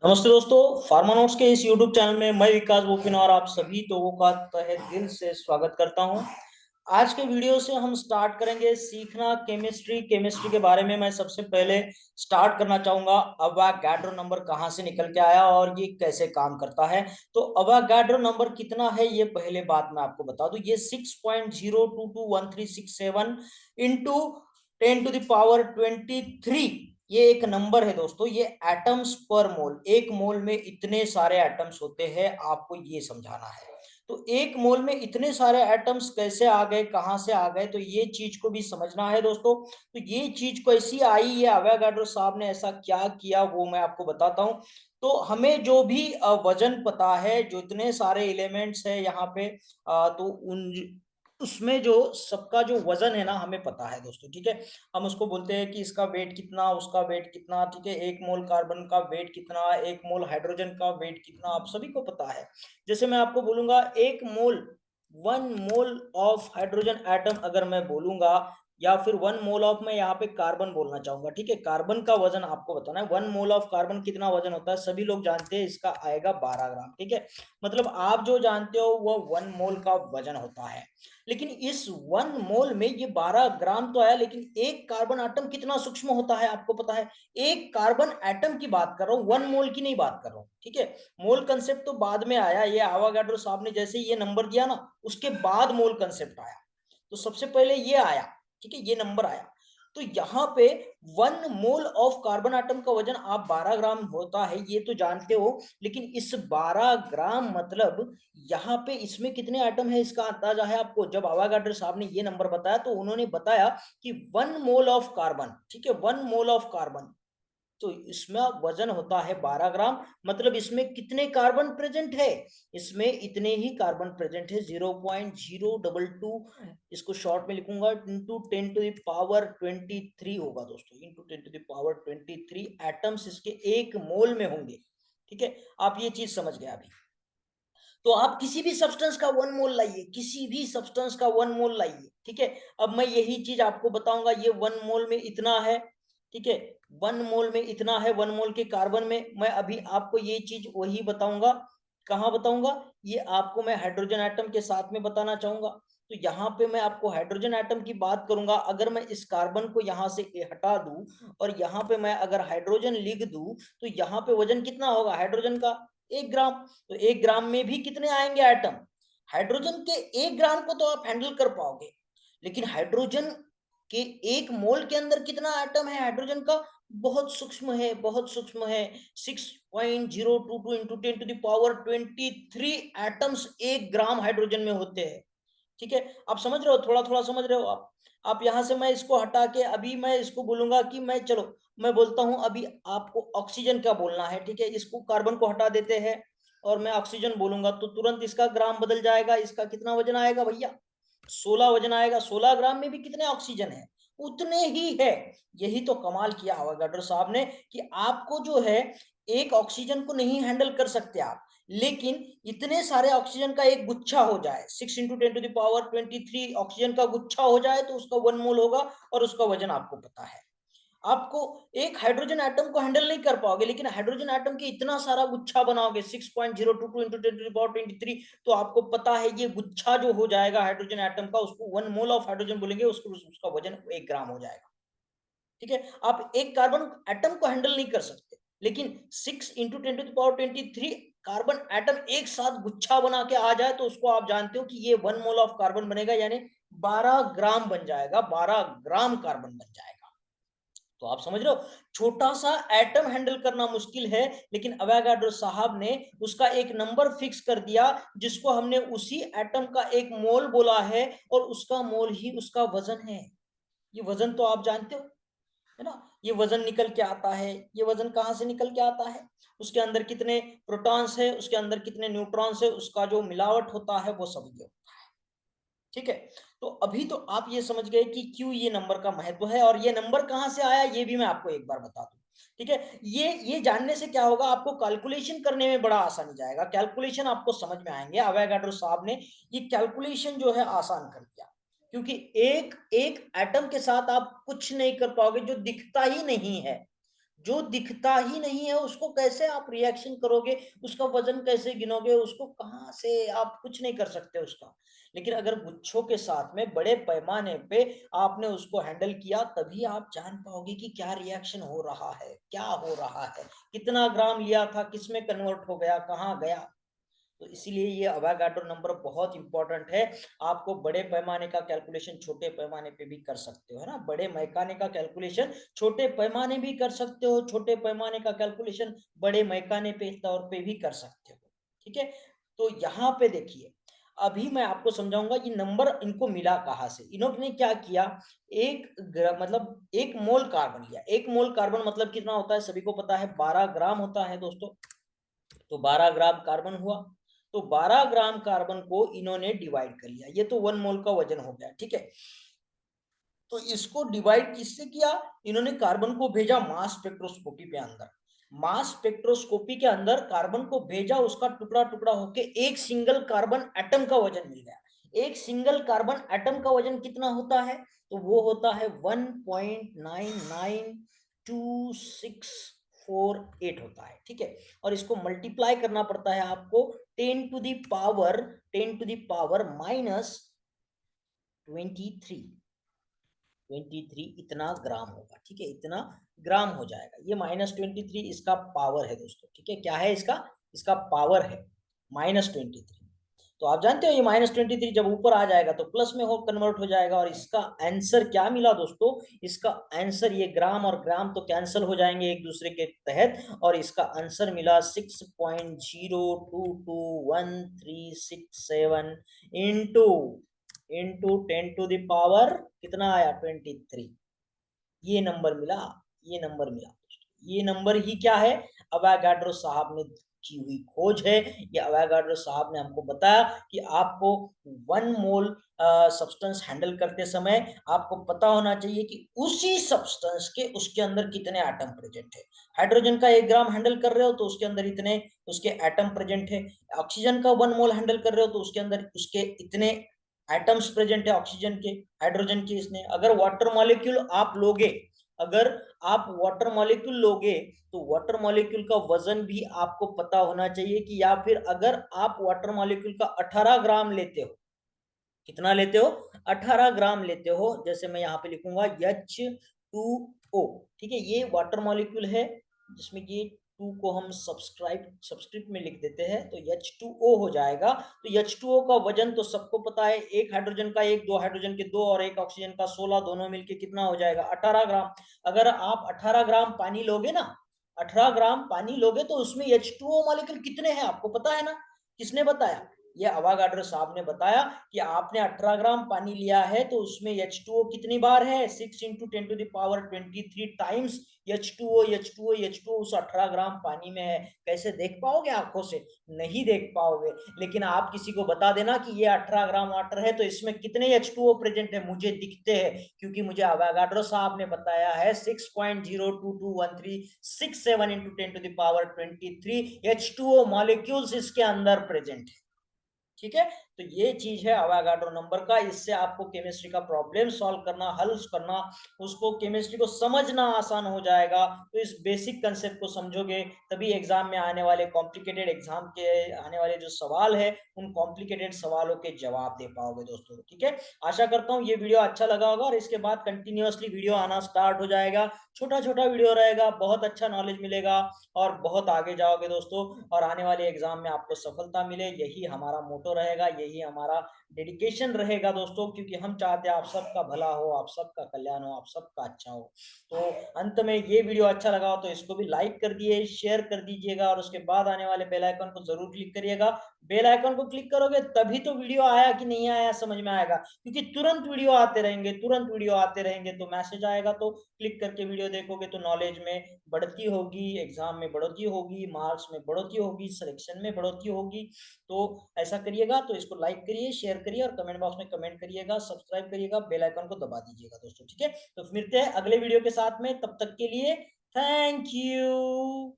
नमस्ते दोस्तों। Pharma notes के इस YouTube चैनल में मैं विकास बोपिन और आप सभी लोगों का तहे दिल से स्वागत करता हूं। आज के वीडियो से हम स्टार्ट करेंगे सीखना केमिस्ट्री के बारे में। मैं सबसे पहले स्टार्ट करना चाहूंगा अवोगाड्रो नंबर कहां से निकल के आया और ये कैसे काम करता है। तो अवोगाड्रो नंबर कितना है ये पहले बात मैं आपको बता दूं। ये 6.022137 इंटू 10 to the power 23 ये एक नंबर है दोस्तों। ये एटम्स पर मोल, एक मोल में इतने सारे एटम्स होते हैं, आपको ये समझाना है। तो एक मोल में इतने सारे एटम्स कैसे आ गए, कहां से आ गए, तो ये चीज को भी समझना है दोस्तों। तो ये चीज कैसी आई, ये अवोगाड्रो साहब ने ऐसा क्या किया वो मैं आपको बताता हूँ। तो हमें जो भी वजन पता है, जो इतने सारे एलिमेंट्स है यहाँ पे, तो उन उसमें जो सबका जो वजन है ना हमें पता है दोस्तों। ठीक है, हम उसको बोलते हैं कि इसका वेट कितना, उसका वेट कितना। ठीक है, एक मोल कार्बन का वेट कितना, एक मोल हाइड्रोजन का वेट कितना, आप सभी को पता है। जैसे मैं आपको बोलूंगा एक मोल, 1 मोल ऑफ हाइड्रोजन एटम अगर मैं बोलूंगा, या फिर 1 मोल ऑफ, मैं यहाँ पे कार्बन बोलना चाहूंगा। ठीक है, कार्बन का वजन आपको बताना है। 1 मोल ऑफ कार्बन कितना वजन होता है, सभी लोग जानते हैं, इसका आएगा 12 ग्राम। ठीक है, मतलब आप जो जानते हो वो 1 मोल का वजन होता है। लेकिन इस 1 मोल में ये 12 ग्राम तो आया, लेकिन एक कार्बन एटम कितना सूक्ष्म होता है आपको पता है। एक कार्बन एटम की बात कर रहा हूं, 1 मोल की नहीं बात कर रहा हूं। ठीक है, मोल कंसेप्ट तो बाद में आया, ये आवागाड्रो साहब ने जैसे ये नंबर दिया ना, उसके बाद मोल कंसेप्ट आया। तो सबसे पहले ये आया, ठीक है, ये नंबर आया। तो यहाँ पे 1 मोल ऑफ कार्बन एटम का वजन आप 12 ग्राम होता है ये तो जानते हो। लेकिन इस 12 ग्राम मतलब यहाँ पे इसमें कितने एटम है इसका अंदाजा है आपको। जब अवोगाड्रो साहब ने ये नंबर बताया तो उन्होंने बताया कि 1 मोल ऑफ कार्बन, ठीक है, 1 मोल ऑफ कार्बन, तो इसमें वजन होता है 12 ग्राम। मतलब इसमें कितने कार्बन प्रेजेंट है, इसमें इतने ही कार्बन प्रेजेंट है, 0.022। इसको शॉर्ट में लिखूंगा, इंटू 10 to the power 23 होगा दोस्तों, into 10 to the power 23 atoms इसके एक मोल में होंगे। ठीक है, आप ये चीज समझ गए अभी। तो आप किसी भी सब्सटेंस का 1 मोल लाइए, किसी भी सब्सटेंस का 1 मोल लाइए। ठीक है, अब मैं यही चीज आपको बताऊंगा, ये 1 मोल में इतना है। ठीक है, 1 मोल में इतना है, 1 मोल के कार्बन में। मैं अभी आपको ये चीज वही बताऊंगा, कहाँ बताऊंगा, ये आपको मैं हाइड्रोजन एटम के साथ में बताना चाहूंगा। तो यहाँ पे मैं आपको हाइड्रोजन एटम की बात करूंगा। अगर मैं इस कार्बन को यहाँ से हटा दूं और यहाँ पे मैं अगर हाइड्रोजन लिख दूं, तो यहाँ पे वजन कितना होगा हाइड्रोजन का, 1 ग्राम। तो 1 ग्राम में भी कितने आएंगे एटम, हाइड्रोजन के 1 ग्राम को तो आप हैंडल कर पाओगे, लेकिन हाइड्रोजन के 1 मोल के अंदर कितना एटम है हाइड्रोजन का, बहुत सूक्ष्म है, बहुत सूक्ष्म है। 6.022 into 10 to the power 23 atoms 1 gram hydrogen में होते हैं। ठीक है, आप समझ रहे हो, थोड़ा थोड़ा समझ रहे हो आप यहां से मैं इसको हटा के अभी मैं इसको बोलूंगा कि मैं, चलो मैं बोलता हूं अभी आपको ऑक्सीजन का बोलना है। ठीक है, इसको कार्बन को हटा देते हैं और मैं ऑक्सीजन बोलूंगा तो तुरंत इसका ग्राम बदल जाएगा। इसका कितना वजन आएगा भैया, 16 वजन आएगा। 16 ग्राम में भी कितने ऑक्सीजन है, उतने ही है। यही तो कमाल किया अवोगाड्रो साहब ने कि आपको जो है एक ऑक्सीजन को नहीं हैंडल कर सकते आप, लेकिन इतने सारे ऑक्सीजन का एक गुच्छा हो जाए, 6 into 10 to the power 23 oxygen का गुच्छा हो जाए तो उसका 1 मोल होगा और उसका वजन आपको पता है। आपको एक हाइड्रोजन एटम को हैंडल नहीं कर पाओगे, लेकिन हाइड्रोजन एटम के इतना सारा गुच्छा बनाओगे, 6.022 इंटू 10 to the power 23, तो आपको पता है ये गुच्छा जो हो जाएगा हाइड्रोजन एटम का, उसको 1 मोल ऑफ हाइड्रोजन बोलेंगे, उसको उसका वजन 1 ग्राम हो जाएगा। ठीक है, आप एक कार्बन एटम को हैंडल नहीं कर सकते, लेकिन 6 into 10 to the power 23 carbon atom एक साथ गुच्छा बना के आ जाए तो उसको आप जानते हो कि ये 1 मोल ऑफ कार्बन बनेगा, यानी 12 ग्राम बन जाएगा, 12 ग्राम कार्बन बन जाएगा। तो आप समझ रहे हो, छोटा सा एटम हैंडल करना मुश्किल है, लेकिन अवोगाड्रो साहब ने उसका एक नंबर फिक्स कर दिया, जिसको हमने उसी एटम का एक मोल बोला है, और उसका मोल ही उसका वजन है। ये वजन तो आप जानते हो, है ना, ये वजन निकल के आता है। ये वजन कहाँ से निकल के आता है, उसके अंदर कितने प्रोटॉन्स है, उसके अंदर कितने न्यूट्रॉन्स है, उसका जो मिलावट होता है वो सब ये। ठीक है, तो अभी तो आप ये समझ गए कि क्यों ये नंबर का महत्व है, और ये नंबर कहां से आया ये भी मैं आपको एक बार बता दूं। ठीक है, ये जानने से क्या होगा, आपको कैलकुलेशन करने में बड़ा आसानी जाएगा, कैलकुलेशन आपको समझ में आएंगे। अवोगाड्रो साहब ने ये कैलकुलेशन जो है आसान कर दिया, क्योंकि एक एक एटम के साथ आप कुछ नहीं कर पाओगे जो दिखता ही नहीं है। जो दिखता ही नहीं है उसको कैसे आप रिएक्शन करोगे, उसका वजन कैसे गिनोगे, उसको कहाँ से आप कुछ नहीं कर सकते उसका। लेकिन अगर गुच्छों के साथ में बड़े पैमाने पे आपने उसको हैंडल किया, तभी आप जान पाओगे कि क्या रिएक्शन हो रहा है, क्या हो रहा है, कितना ग्राम लिया था, किसमें कन्वर्ट हो गया, कहाँ गया। तो इसीलिए ये अवोगाड्रो नंबर बहुत इंपॉर्टेंट है। आपको बड़े पैमाने का कैलकुलेशन छोटे पैमाने पे भी कर सकते हो, है ना। बड़े मैकाने का कैलकुलेशन छोटे पैमाने भी कर सकते हो, छोटे पैमाने का कैलकुलेशन बड़े मैकाने पे तौर पे भी कर सकते हो। ठीक है, तो यहाँ पे देखिए, अभी मैं आपको समझाऊंगा ये नंबर इनको मिला कहाँ से। इन्होंने क्या किया, मतलब 1 मोल कार्बन लिया। 1 मोल कार्बन मतलब कितना होता है, सभी को पता है 12 ग्राम होता है दोस्तों। तो 12 ग्राम कार्बन हुआ। तो 12 ग्राम कार्बन को इन्होंने डिवाइड कर लिया, ये तो 1 मोल का वजन हो गया, ठीक है। तो इसको डिवाइड किससे किया, इन्होंने कार्बन को भेजा मास स्पेक्ट्रोस्कोपी पे अंदर। मास स्पेक्ट्रोस्कोपी के अंदर कार्बन को भेजा, उसका टुकड़ा टुकड़ा होके एक सिंगल कार्बन एटम का वजन मिल गया। एक सिंगल कार्बन एटम का वजन कितना होता है, तो वो होता है 1.99268 होता है, ठीक है। और इसको मल्टीप्लाई करना पड़ता है आपको 10 टू दी पावर -23। 23 इतना ग्राम होगा, ठीक है, इतना ग्राम हो जाएगा। ये -23 इसका पावर है दोस्तों, ठीक है। क्या है इसका, इसका पावर है -23। तो आप जानते हो ये -23 जब ऊपर आ जाएगा तो प्लस में हो कन्वर्ट हो जाएगा। और इसका आंसर क्या मिला दोस्तों, इसका आंसर, ये ग्राम और ग्राम तो कैंसिल हो जाएंगे एक दूसरे के तहत, और इसका आंसर मिला 6.022137 इंटू 10 टू दी पावर कितना आया 23। ये नंबर मिला, ये नंबर मिला दोस्तों। ये नंबर ही क्या है, अवोगाड्रो साहब ने की हुई खोज है। ये अवोगाड्रो साहब ने हमको बताया कि आपको 1 मोल सब्सटेंस हैंडल करते समय आपको पता होना चाहिए कि उसी सब्सटेंस के उसके अंदर कितने एटम प्रेजेंट है। हाइड्रोजन का 1 ग्राम हैंडल कर रहे हो तो उसके अंदर इतने उसके एटम प्रेजेंट है। ऑक्सीजन का 1 मोल हैंडल कर रहे हो तो उसके अंदर उसके इतने एटम्स प्रेजेंट है ऑक्सीजन के, हाइड्रोजन के इसने। अगर वाटर मॉलिक्यूल आप लोगे, अगर आप वाटर मॉलिक्यूल लोगे तो वाटर मॉलिक्यूल का वजन भी आपको पता होना चाहिए कि, या फिर अगर आप वाटर मॉलिक्यूल का 18 ग्राम लेते हो, कितना लेते हो, 18 ग्राम लेते हो, जैसे मैं यहाँ पे लिखूंगा H2O, ठीक है। ये वाटर मॉलिक्यूल है जिसमें ये 2 को हम सब्सक्रिप्ट में लिख देते हैं तो H2O हो जाएगा। तो H2O का वजन तो सबको पता है, एक हाइड्रोजन का 1, 2 हाइड्रोजन के 2 और एक ऑक्सीजन का 16, दोनों मिलके कितना हो जाएगा 18 ग्राम। अगर आप 18 ग्राम पानी लोगे ना, 18 ग्राम पानी लोगे तो उसमें H2O मॉलिक्यूल कितने हैं आपको पता है ना। किसने बताया, ये अवोगाड्रो साहब ने बताया कि आपने 18 ग्राम पानी लिया है तो उसमें H2O कितनी बार है, 6 into 10 to the power 23 times H2O H2O H2O उस 18 ग्राम पानी में है। कैसे देख पाओगे आंखों से, नहीं देख पाओगे। लेकिन आप किसी को बता देना कि ये 18 ग्राम वाटर है तो इसमें कितने H2O प्रेजेंट है, मुझे दिखते हैं, क्योंकि मुझे अवोगाड्रो साहब ने बताया है 6.0221367 into 10 to the power 23 H2O molecules इसके अंदर प्रेजेंट है, ठीक है। तो ये चीज है अवोगाड्रो नंबर का। इससे आपको केमिस्ट्री का प्रॉब्लम सॉल्व करना, हल करना, उसको केमिस्ट्री को समझना आसान हो जाएगा। तो इस बेसिक कंसेप्ट को समझोगे तभी एग्जाम में आने वाले कॉम्प्लिकेटेड एग्जाम के आने वाले जो सवाल है उन कॉम्प्लिकेटेड सवालों के जवाब दे पाओगे दोस्तों, ठीक है। आशा करता हूँ ये वीडियो अच्छा लगा होगा और इसके बाद कंटिन्यूअसली वीडियो आना स्टार्ट हो जाएगा। छोटा छोटा वीडियो रहेगा, बहुत अच्छा नॉलेज मिलेगा और बहुत आगे जाओगे दोस्तों। और आने वाले एग्जाम में आपको सफलता मिले, यही हमारा मोटो रहेगा, यही हमारा डेडिकेशन रहेगा दोस्तों, क्योंकि हम चाहते हैं आप सबका भला हो, आप सबका कल्याण हो, आप सबका अच्छा हो। तो अंत में ये वीडियो अच्छा लगा हो तो इसको भी लाइक कर दिए, शेयर कर दीजिएगा और उसके बाद आने वाले बेल आइकन को जरूर क्लिक करिएगा। बेल आइकन को क्लिक करोगे तभी तो वीडियो आया कि नहीं आया समझ में आएगा, क्योंकि तुरंत वीडियो आते रहेंगे, तुरंत वीडियो आते रहेंगे तो मैसेज आएगा, तो क्लिक करके वीडियो देखोगे तो नॉलेज में बढ़ती होगी, एग्जाम में बढ़ोतरी होगी, मार्क्स में बढ़ोतरी होगी, सिलेक्शन में बढ़ोतरी होगी। तो ऐसा करिएगा, तो इसको लाइक करिए, शेयर करिए और कमेंट बॉक्स में कमेंट करिएगा, सब्सक्राइब करिएगा, बेल आइकन को दबा दीजिएगा दोस्तों, ठीक है। तो मिलते हैं अगले वीडियो के साथ में, तब तक के लिए थैंक यू।